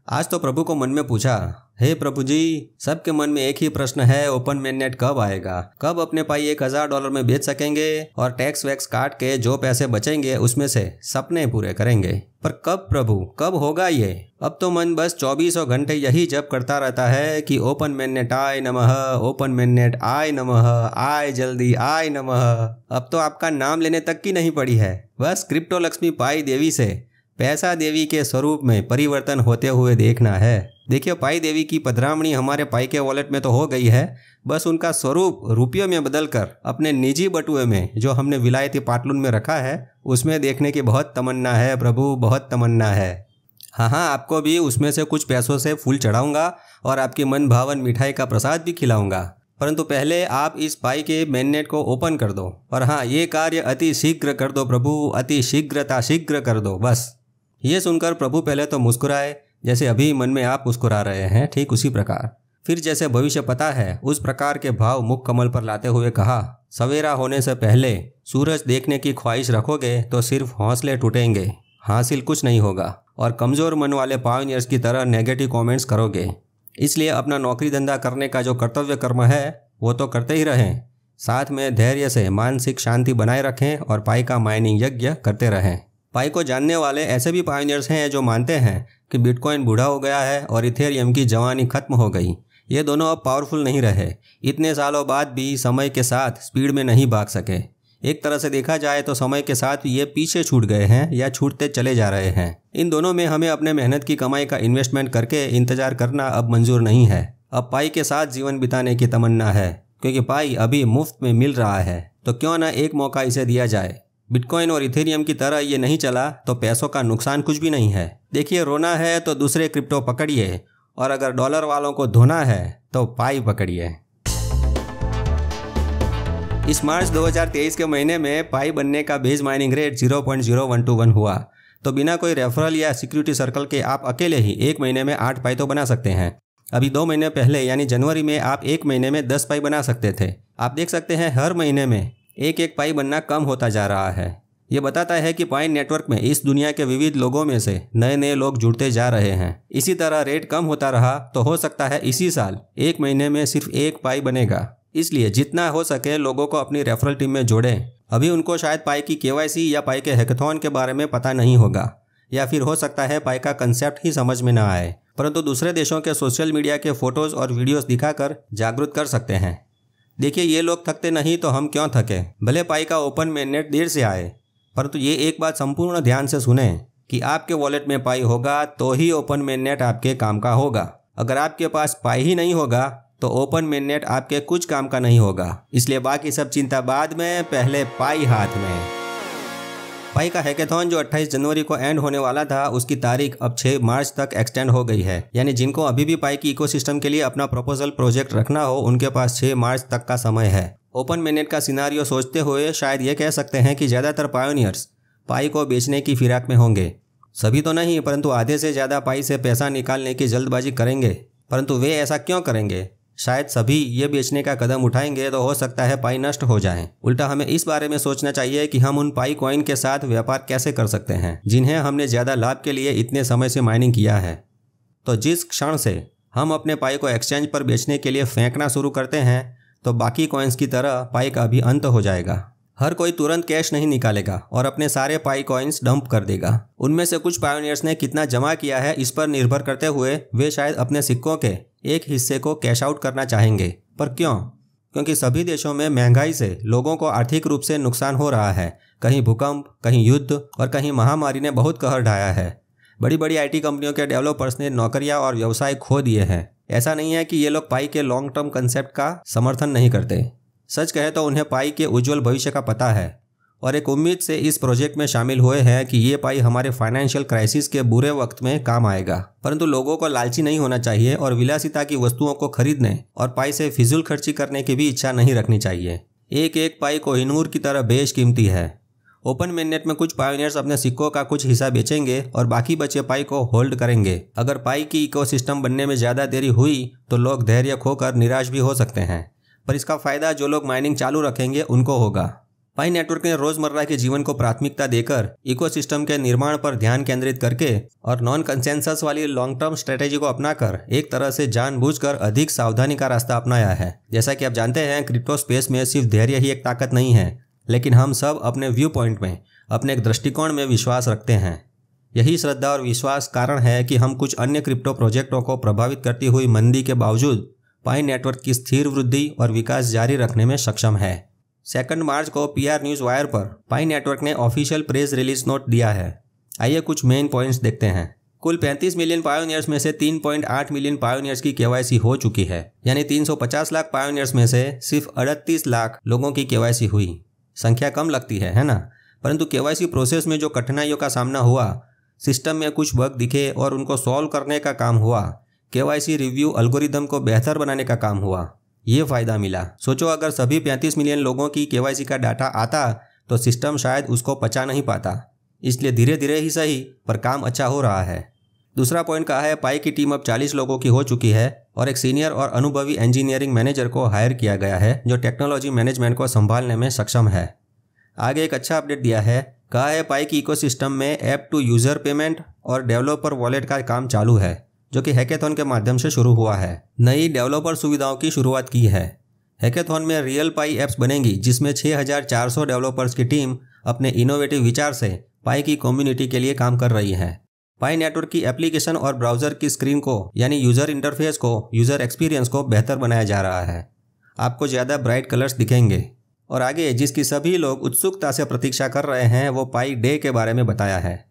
आज तो प्रभु को मन में पूछा, हे प्रभु जी, सबके मन में एक ही प्रश्न है, ओपन मेननेट कब आएगा? कब अपने पाई $1000 में बेच सकेंगे और टैक्स वैक्स काट के जो पैसे बचेंगे उसमें से सपने पूरे करेंगे। पर कब प्रभु, कब होगा ये? अब तो मन बस 24 घंटे यही जप करता रहता है कि ओपन मेननेट आय नमः, ओपन मेननेट आय नमः, आय जल्दी आय नमः। अब तो आपका नाम लेने तक की नहीं पड़ी है, बस क्रिप्टो लक्ष्मी पाई देवी से पैसा देवी के स्वरूप में परिवर्तन होते हुए देखना है। देखिए, पाई देवी की पधरामणी हमारे पाई के वॉलेट में तो हो गई है, बस उनका स्वरूप रुपयों में बदलकर अपने निजी बटुए में जो हमने विलायती पाटलून में रखा है उसमें देखने की बहुत तमन्ना है प्रभु, बहुत तमन्ना है। हाँ, आपको भी उसमें से कुछ पैसों से फूल चढ़ाऊंगा और आपकी मन भावन मिठाई का प्रसाद भी खिलाऊंगा। परंतु पहले आप इस पाई के मेननेट को ओपन कर दो। और हाँ, ये कार्य अति शीघ्र कर दो प्रभु, अति शीघ्र कर दो बस। ये सुनकर प्रभु पहले तो मुस्कुराए, जैसे अभी मन में आप मुस्कुरा रहे हैं, ठीक उसी प्रकार। फिर जैसे भविष्य पता है उस प्रकार के भाव मुख कमल पर लाते हुए कहा, सवेरा होने से पहले सूरज देखने की ख्वाहिश रखोगे तो सिर्फ हौसले टूटेंगे, हासिल कुछ नहीं होगा और कमज़ोर मन वाले पायोनियर्स की तरह नेगेटिव कमेंट्स करोगे। इसलिए अपना नौकरी धंधा करने का जो कर्तव्य कर्म है वो तो करते ही रहें, साथ में धैर्य से मानसिक शांति बनाए रखें और पाई का माइनिंग यज्ञ करते रहें। पाई को जानने वाले ऐसे भी पायोनियर्स हैं जो मानते हैं कि बिटकॉइन बूढ़ा हो गया है और इथेरियम की जवानी खत्म हो गई। ये दोनों अब पावरफुल नहीं रहे, इतने सालों बाद भी समय के साथ स्पीड में नहीं भाग सके। एक तरह से देखा जाए तो समय के साथ ये पीछे छूट गए हैं या छूटते चले जा रहे हैं। इन दोनों में हमें अपने मेहनत की कमाई का इन्वेस्टमेंट करके इंतजार करना अब मंजूर नहीं है। अब पाई के साथ जीवन बिताने की तमन्ना है, क्योंकि पाई अभी मुफ्त में मिल रहा है, तो क्यों ना एक मौका इसे दिया जाए। बिटकॉइन और इथेरियम की तरह ये नहीं चला तो पैसों का नुकसान कुछ भी नहीं है। देखिए, रोना है तो दूसरे क्रिप्टो पकड़िए और अगर डॉलर वालों को धोना है तो पाई पकड़िए। इस मार्च 2023 के महीने में पाई बनने का बेस माइनिंग रेट 0.0121 हुआ, तो बिना कोई रेफरल या सिक्योरिटी सर्कल के आप अकेले ही एक महीने में 8 पाई तो बना सकते हैं। अभी 2 महीने पहले यानी जनवरी में आप एक महीने में 10 पाई बना सकते थे। आप देख सकते हैं हर महीने में एक एक पाई बनना कम होता जा रहा है। ये बताता है कि पाई नेटवर्क में इस दुनिया के विविध लोगों में से नए नए लोग जुड़ते जा रहे हैं। इसी तरह रेट कम होता रहा तो हो सकता है इसी साल एक महीने में सिर्फ एक पाई बनेगा। इसलिए जितना हो सके लोगों को अपनी रेफरल टीम में जोड़ें। अभी उनको शायद पाई की KYC या पाई के हैकाथॉन के बारे में पता नहीं होगा, या फिर हो सकता है पाई का कंसेप्ट ही समझ में ना आए, परंतु दूसरे देशों के सोशल मीडिया के फोटोज और वीडियोस दिखाकर जागरूक कर सकते हैं। देखिए, ये लोग थकते नहीं तो हम क्यों थके। भले पाई का ओपन मेननेट देर से आए, परंतु ये एक बात संपूर्ण ध्यान से सुने कि आपके वॉलेट में पाई होगा तो ही ओपन मेननेट आपके काम का होगा। अगर आपके पास पाई ही नहीं होगा तो ओपन मेननेट आपके कुछ काम का नहीं होगा। इसलिए बाकी सब चिंता बाद में, पहले पाई हाथ में। पाई का हैकाथॉन जो 28 जनवरी को एंड होने वाला था उसकी तारीख अब 6 मार्च तक एक्सटेंड हो गई है। यानी जिनको अभी भी पाई की इकोसिस्टम के लिए अपना प्रपोजल प्रोजेक्ट रखना हो उनके पास 6 मार्च तक का समय है। ओपन मेननेट का सिनारियो सोचते हुए शायद ये कह सकते हैं कि ज़्यादातर पायोनियर्स पाई को बेचने की फिराक में होंगे। सभी तो नहीं, परंतु आधे से ज़्यादा पाई से पैसा निकालने की जल्दबाजी करेंगे। परंतु वे ऐसा क्यों करेंगे? शायद सभी ये बेचने का कदम उठाएंगे तो हो सकता है पाई नष्ट हो जाए। उल्टा हमें इस बारे में सोचना चाहिए कि हम उन पाई कॉइन के साथ व्यापार कैसे कर सकते हैं जिन्हें हमने ज़्यादा लाभ के लिए इतने समय से माइनिंग किया है। तो जिस क्षण से हम अपने पाई को एक्सचेंज पर बेचने के लिए फेंकना शुरू करते हैं तो बाकी कॉइन्स की तरह पाई का भी अंत हो जाएगा। हर कोई तुरंत कैश नहीं निकालेगा और अपने सारे पाई कॉइन्स डंप कर देगा। उनमें से कुछ पायोनियर्स ने कितना जमा किया है इस पर निर्भर करते हुए वे शायद अपने सिक्कों के एक हिस्से को कैश आउट करना चाहेंगे। पर क्यों? क्योंकि सभी देशों में महंगाई से लोगों को आर्थिक रूप से नुकसान हो रहा है। कहीं भूकंप, कहीं युद्ध और कहीं महामारी ने बहुत कहर ढाया है। बड़ी बड़ी IT कंपनियों के डेवलपर्स ने नौकरियां और व्यवसाय खो दिए हैं। ऐसा नहीं है कि ये लोग पाई के लॉन्ग टर्म कंसेप्ट का समर्थन नहीं करते। सच कहे तो उन्हें पाई के उज्जवल भविष्य का पता है और एक उम्मीद से इस प्रोजेक्ट में शामिल हुए हैं कि ये पाई हमारे फाइनेंशियल क्राइसिस के बुरे वक्त में काम आएगा। परंतु लोगों को लालची नहीं होना चाहिए और विलासिता की वस्तुओं को खरीदने और पाई से फिजूल खर्ची करने की भी इच्छा नहीं रखनी चाहिए। एक एक पाई कोहिनूर की तरह बेशकीमती है। ओपन मेननेट में कुछ पायोनियर्स अपने सिक्कों का कुछ हिस्सा बेचेंगे और बाकी बचे पाई को होल्ड करेंगे। अगर पाई की इकोसिस्टम बनने में ज़्यादा देरी हुई तो लोग धैर्य खोकर निराश भी हो सकते हैं, पर इसका फ़ायदा जो लोग माइनिंग चालू रखेंगे उनको होगा। पाई नेटवर्क ने रोजमर्रा के जीवन को प्राथमिकता देकर इकोसिस्टम के निर्माण पर ध्यान केंद्रित करके और नॉन कंसेंसस वाली लॉन्ग टर्म स्ट्रेटेजी को अपनाकर एक तरह से जानबूझकर अधिक सावधानी का रास्ता अपनाया है। जैसा कि आप जानते हैं, क्रिप्टो स्पेस में सिर्फ धैर्य ही एक ताकत नहीं है, लेकिन हम सब अपने व्यू पॉइंट में, अपने एक दृष्टिकोण में विश्वास रखते हैं। यही श्रद्धा और विश्वास कारण है कि हम कुछ अन्य क्रिप्टो प्रोजेक्टों को प्रभावित करती हुई मंदी के बावजूद पाई नेटवर्क की स्थिर वृद्धि और विकास जारी रखने में सक्षम है। 2 मार्च को PR न्यूज़ वायर पर पाई नेटवर्क ने ऑफिशियल प्रेस रिलीज नोट दिया है। आइए कुछ मेन पॉइंट्स देखते हैं। कुल 35 मिलियन पायोनियर्स में से 3.8 मिलियन पायोनियर्स की KYC हो चुकी है, यानी 350 लाख पायोनियर्स में से सिर्फ 38 लाख लोगों की KYC हुई। संख्या कम लगती है ना? परंतु KYC प्रोसेस में जो कठिनाइयों का सामना हुआ, सिस्टम में कुछ बग दिखे और उनको सॉल्व करने का काम हुआ, KYC रिव्यू एल्गोरिदम को बेहतर बनाने का काम हुआ, ये फायदा मिला। सोचो अगर सभी 35 मिलियन लोगों की KYC का डाटा आता तो सिस्टम शायद उसको पचा नहीं पाता। इसलिए धीरे धीरे ही सही पर काम अच्छा हो रहा है। दूसरा पॉइंट कहा है, पाई की टीम अब 40 लोगों की हो चुकी है और एक सीनियर और अनुभवी इंजीनियरिंग मैनेजर को हायर किया गया है जो टेक्नोलॉजी मैनेजमेंट को संभालने में सक्षम है। आगे एक अच्छा अपडेट दिया है, कहा है पाई की इकोसिस्टम में ऐप टू यूजर पेमेंट और डेवलपर वॉलेट का काम चालू है, जो कि हैकेथॉन के माध्यम से शुरू हुआ है। नई डेवलपर सुविधाओं की शुरुआत की है। हैकेथॉन में रियल पाई एप्स बनेंगी जिसमें 6400 डेवलपर्स की टीम अपने इनोवेटिव विचार से पाई की कम्युनिटी के लिए काम कर रही है। पाई नेटवर्क की एप्लीकेशन और ब्राउजर की स्क्रीन को, यानी यूजर इंटरफेस को, यूजर एक्सपीरियंस को बेहतर बनाया जा रहा है। आपको ज़्यादा ब्राइट कलर्स दिखेंगे। और आगे जिसकी सभी लोग उत्सुकता से प्रतीक्षा कर रहे हैं वो पाई डे के बारे में बताया है।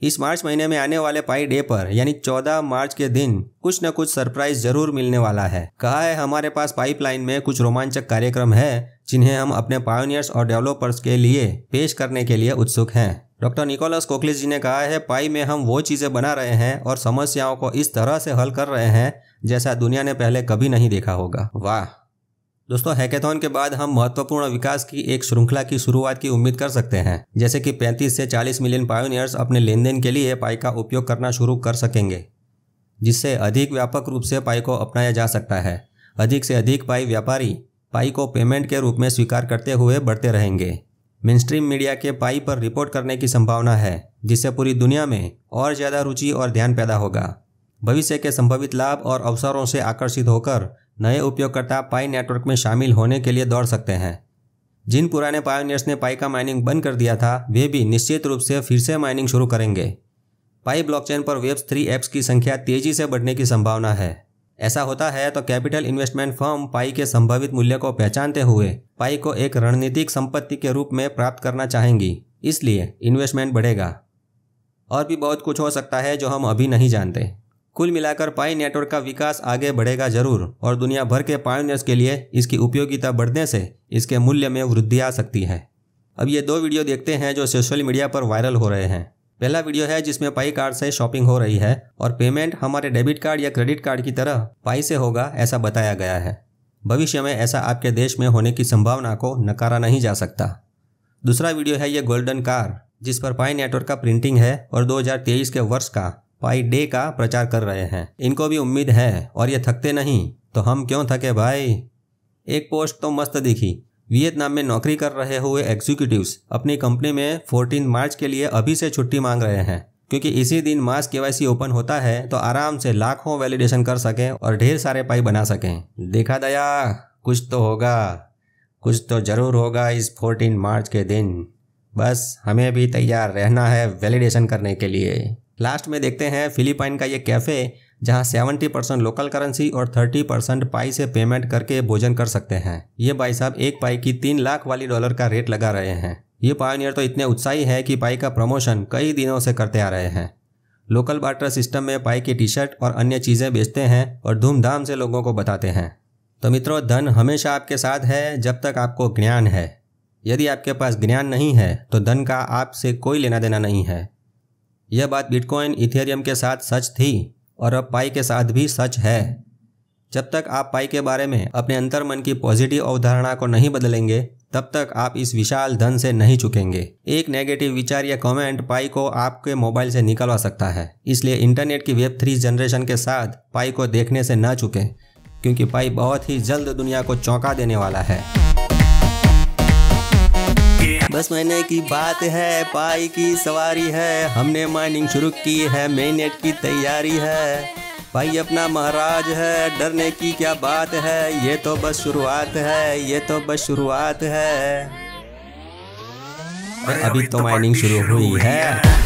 इस मार्च महीने में आने वाले पाई डे पर, यानी 14 मार्च के दिन कुछ न कुछ सरप्राइज जरूर मिलने वाला है। कहा है हमारे पास पाइपलाइन में कुछ रोमांचक कार्यक्रम है जिन्हें हम अपने पायोनियर्स और डेवलपर्स के लिए पेश करने के लिए उत्सुक हैं। डॉक्टर निकोलस कोकलिस जी ने कहा है, पाई में हम वो चीज़ें बना रहे हैं और समस्याओं को इस तरह से हल कर रहे हैं जैसा दुनिया ने पहले कभी नहीं देखा होगा। वाह दोस्तों, हैकेथॉन के बाद हम महत्वपूर्ण विकास की एक श्रृंखला की शुरुआत की उम्मीद कर सकते हैं, जैसे कि 35 से 40 मिलियन पायोनियर्स अपने लेन देन के लिए पाई का उपयोग करना शुरू कर सकेंगे, जिससे अधिक व्यापक रूप से पाई को अपनाया जा सकता है। अधिक से अधिक पाई व्यापारी पाई को पेमेंट के रूप में स्वीकार करते हुए बढ़ते रहेंगे। मेनस्ट्रीम मीडिया के पाई पर रिपोर्ट करने की संभावना है, जिससे पूरी दुनिया में और ज़्यादा रुचि और ध्यान पैदा होगा। भविष्य के संभावित लाभ और अवसरों से आकर्षित होकर नए उपयोगकर्ता पाई नेटवर्क में शामिल होने के लिए दौड़ सकते हैं। जिन पुराने पायोनियर्स ने पाई का माइनिंग बंद कर दिया था, वे भी निश्चित रूप से फिर से माइनिंग शुरू करेंगे। पाई ब्लॉकचेन पर वेब3 ऐप्स की संख्या तेजी से बढ़ने की संभावना है। ऐसा होता है तो कैपिटल इन्वेस्टमेंट फर्म पाई के संभावित मूल्य को पहचानते हुए पाई को एक रणनीतिक संपत्ति के रूप में प्राप्त करना चाहेंगी, इसलिए इन्वेस्टमेंट बढ़ेगा। और भी बहुत कुछ हो सकता है जो हम अभी नहीं जानते। कुल मिलाकर पाई नेटवर्क का विकास आगे बढ़ेगा जरूर और दुनिया भर के पायोनियर्स के लिए इसकी उपयोगिता बढ़ने से इसके मूल्य में वृद्धि आ सकती है। अब ये 2 वीडियो देखते हैं जो सोशल मीडिया पर वायरल हो रहे हैं। पहला वीडियो है जिसमें पाई कार्ड से शॉपिंग हो रही है और पेमेंट हमारे डेबिट कार्ड या क्रेडिट कार्ड की तरह पाई से होगा, ऐसा बताया गया है। भविष्य में ऐसा आपके देश में होने की संभावना को नकारा नहीं जा सकता। दूसरा वीडियो है ये गोल्डन कार, जिस पर पाई नेटवर्क का प्रिंटिंग है और 2023 के वर्ष का पाई डे का प्रचार कर रहे हैं। इनको भी उम्मीद है और ये थकते नहीं, तो हम क्यों थके भाई। एक पोस्ट तो मस्त दिखी। वियतनाम में नौकरी कर रहे हुए एग्जीक्यूटिव्स अपनी कंपनी में 14 मार्च के लिए अभी से छुट्टी मांग रहे हैं, क्योंकि इसी दिन मास KYC ओपन होता है तो आराम से लाखों वैलिडेशन कर सकें और ढेर सारे पाई बना सकें। देखा दया, कुछ तो होगा, कुछ तो जरूर होगा इस 14 मार्च के दिन। बस हमें भी तैयार रहना है वैलिडेशन करने के लिए। लास्ट में देखते हैं फिलीपाइन का ये कैफ़े, जहां 70% लोकल करेंसी और 30% पाई से पेमेंट करके भोजन कर सकते हैं। ये भाई साहब एक पाई की 3 लाख वाली डॉलर का रेट लगा रहे हैं। ये पायोनियर तो इतने उत्साही है कि पाई का प्रमोशन कई दिनों से करते आ रहे हैं। लोकल बार्टर सिस्टम में पाई की टी-शर्ट और अन्य चीज़ें बेचते हैं और धूमधाम से लोगों को बताते हैं। तो मित्रों, धन हमेशा आपके साथ है जब तक आपको ज्ञान है। यदि आपके पास ज्ञान नहीं है तो धन का आपसे कोई लेना देना नहीं है। यह बात बिटकॉइन, इथेरियम के साथ सच थी और अब पाई के साथ भी सच है। जब तक आप पाई के बारे में अपने अंतर्मन की पॉजिटिव अवधारणा को नहीं बदलेंगे, तब तक आप इस विशाल धन से नहीं चुकेंगे। एक नेगेटिव विचार या कमेंट पाई को आपके मोबाइल से निकलवा सकता है। इसलिए इंटरनेट की वेब3 जनरेशन के साथ पाई को देखने से ना चुकें, क्योंकि पाई बहुत ही जल्द दुनिया को चौंका देने वाला है। बस महीने की बात है, पाई की सवारी है, हमने माइनिंग शुरू की है, मेननेट की तैयारी है। भाई अपना महाराज है, डरने की क्या बात है, ये तो बस शुरुआत है, ये तो बस शुरुआत है। अभी तो माइनिंग शुरू हुई है।